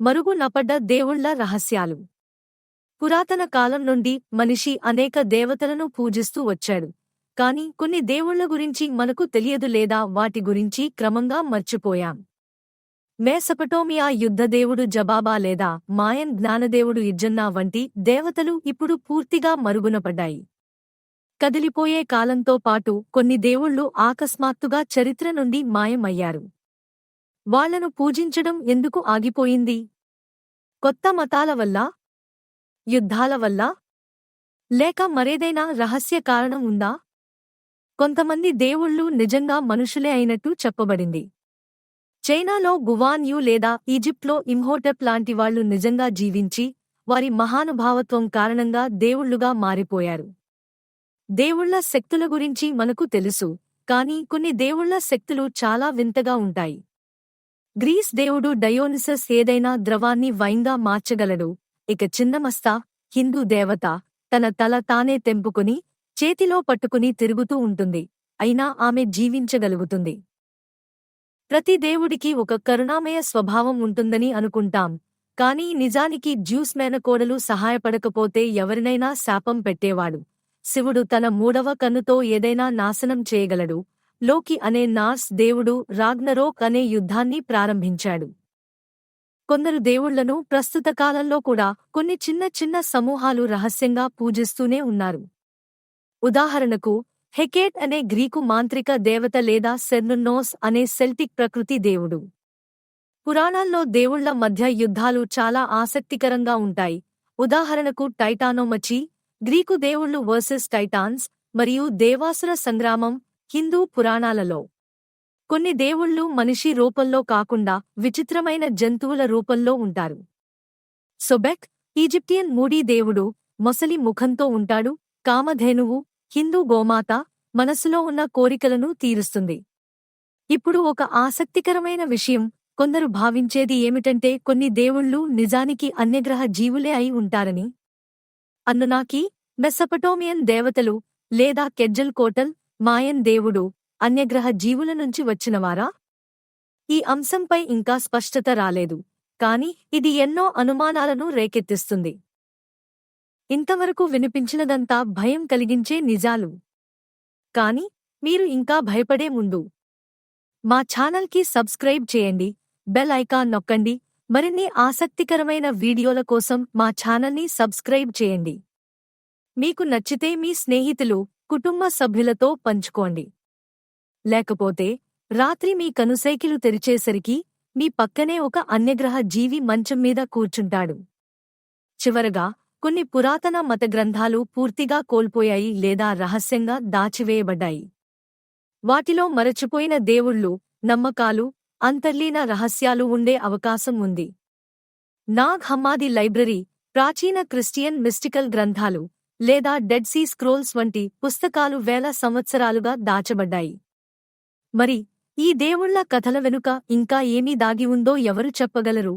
మరుగునపడ్డ దేవుళ్ళ రహస్యాలు. పురాతన కాలం నుండి మనిషి అనేక దేవతలను పూజిస్తూ వచ్చాడు. కాని కొన్ని దేవుళ్ళ గురించి మనకు తెలియదు లేదా వాటి గురించి క్రమంగా మర్చిపోయాం. మెసొపొటేమియా యుద్ధదేవుడు జబాబా లేదా మాయన్ జ్ఞానదేవుడు ఇజ్జన్నా వంటి దేవతలు ఇప్పుడు పూర్తిగా మరుగునపడ్డాయి. కదిలిపోయే కాలంతో పాటు కొన్ని దేవుళ్ళు ఆకస్మాత్తుగా చరిత్ర నుండి మాయమయ్యారు. వాళ్లను పూజించడం ఎందుకు ఆగిపోయింది? కొత్త మతాల వల్ల? యుద్ధాల వల్ల? లేక మరేదైనా రహస్య కారణం ఉందా? కొంతమంది దేవుళ్ళు నిజంగా మనుషులే అయినట్టు చెప్పబడింది. చైనాలో గువాన్ యు లేదా ఈజిప్ట్లో ఇమ్హోటెప్ లాంటి వాళ్లు నిజంగా జీవించి వారి మహానుభావత్వం కారణంగా దేవుళ్ళుగా మారిపోయారు. దేవుళ్ళ శక్తుల గురించి మనకు తెలుసు, కానీ కొన్ని దేవుళ్ళ శక్తులు చాలా వింతగా ఉంటాయి. గ్రీస్ దేవుడు డయోనిసస్ ఏదైనా ద్రవాన్ని వైన్గా మార్చగలడు. ఇక చిన్నమస్తా, హిందూ దేవత, తన తల తానే తెంపుకుని చేతిలో పట్టుకుని తిరుగుతూ ఉంటుంది, అయినా ఆమె జీవించగలుగుతుంది. ప్రతి దేవుడికి ఒక కరుణామయ స్వభావం ఉంటుందని అనుకుంటాం, కానీ నిజానికి జ్యూస్ మేనకోడలు సహాయపడకపోతే ఎవరినైనా శాపం పెట్టేవాడు. శివుడు తన మూడవ కన్నుతో ఏదైనా నాశనం చేయగలడు. లోకి అనే నార్స్ దేవుడు రాగ్నరోక్ అనే యుద్ధాన్ని ప్రారంభించాడు. కొందరు దేవుళ్లను ప్రస్తుత కాలంలో కూడా కొన్ని చిన్న చిన్న సమూహాలు రహస్యంగా పూజిస్తూనే ఉన్నారు. ఉదాహరణకు హెకేట్ అనే గ్రీకు మాంత్రిక దేవత లేదా సెర్నున్నోస్ అనే సెల్టిక్ ప్రకృతి దేవుడు. పురాణాల్లో దేవుళ్ల మధ్య యుద్ధాలు చాలా ఆసక్తికరంగా ఉంటాయి. ఉదాహరణకు టైటానోమచీ, గ్రీకు దేవుళ్ళు వర్సెస్ టైటాన్స్, మరియు దేవాసుర సంగ్రామం హిందూ పురాణాలలో. కొన్ని దేవుళ్ళు మనిషి రూపంలో కాకుండా విచిత్రమైన జంతువుల రూపంలో ఉంటారు. సొబెక్, ఈజిప్టియన్ మూడీ దేవుడు, మొసలి ముఖంతో ఉంటాడు. కామధేనువు, హిందూ గోమాత, మనసులో ఉన్న కోరికలను తీరుస్తుంది. ఇప్పుడు ఒక ఆసక్తికరమైన విషయం, కొందరు భావించేది ఏమిటంటే కొన్ని దేవుళ్ళు నిజానికి అన్యగ్రహ జీవులే అయి ఉంటారని. అన్నునాకి, మెసొపొటేమియన్ దేవతలు, లేదా కెట్జల్కోటల్, మాయన్ దేవుడు అన్యగ్రహ జీవుల నుంచి వచ్చినవారా? ఈ అంశంపై ఇంకా స్పష్టత రాలేదు, కాని ఇది ఎన్నో అనుమానాలను రేకెత్తిస్తుంది. ఇంతవరకు వినిపించినదంతా భయం కలిగించే నిజాలు. కాని మీరు ఇంకా భయపడే ముందు మా ఛానల్కి సబ్స్క్రైబ్ చేయండి, బెల్ ఐకాన్ నొక్కండి. మరిన్ని ఆసక్తికరమైన వీడియోల కోసం మా ఛానల్ని సబ్స్క్రైబ్ చేయండి. మీకు నచ్చితే మీ స్నేహితులు, కుటుంబ సభ్యులతో పంచుకోండి. లేకపోతే రాత్రి మీ కనుసైకిలు తెరిచేసరికి మీ పక్కనే ఒక అన్యగ్రహ జీవి మంచం మీద కూర్చుంటాడు. చివరగా, కొన్ని పురాతన మత గ్రంథాలు పూర్తిగా కోల్పోయాయి లేదా రహస్యంగా దాచివేయబడ్డాయి. వాటిలో మరచిపోయిన దేవుళ్ళు, నమ్మకాలు, అంతర్లీన రహస్యాలు ఉండే అవకాశం ఉంది. నాగ్ హమ్మాది లైబ్రరీ, ప్రాచీన క్రిస్టియన్ మిస్టికల్ గ్రంథాలు, లేదా డెడ్ సీ స్క్రోల్స్ వంటి పుస్తకాలు వేల సంవత్సరాలుగా దాచబడ్డాయి. మరి ఈ దేవుళ్ళ కథల వెనుక ఇంకా ఏమీ దాగి ఉందో ఎవరు చెప్పగలరు?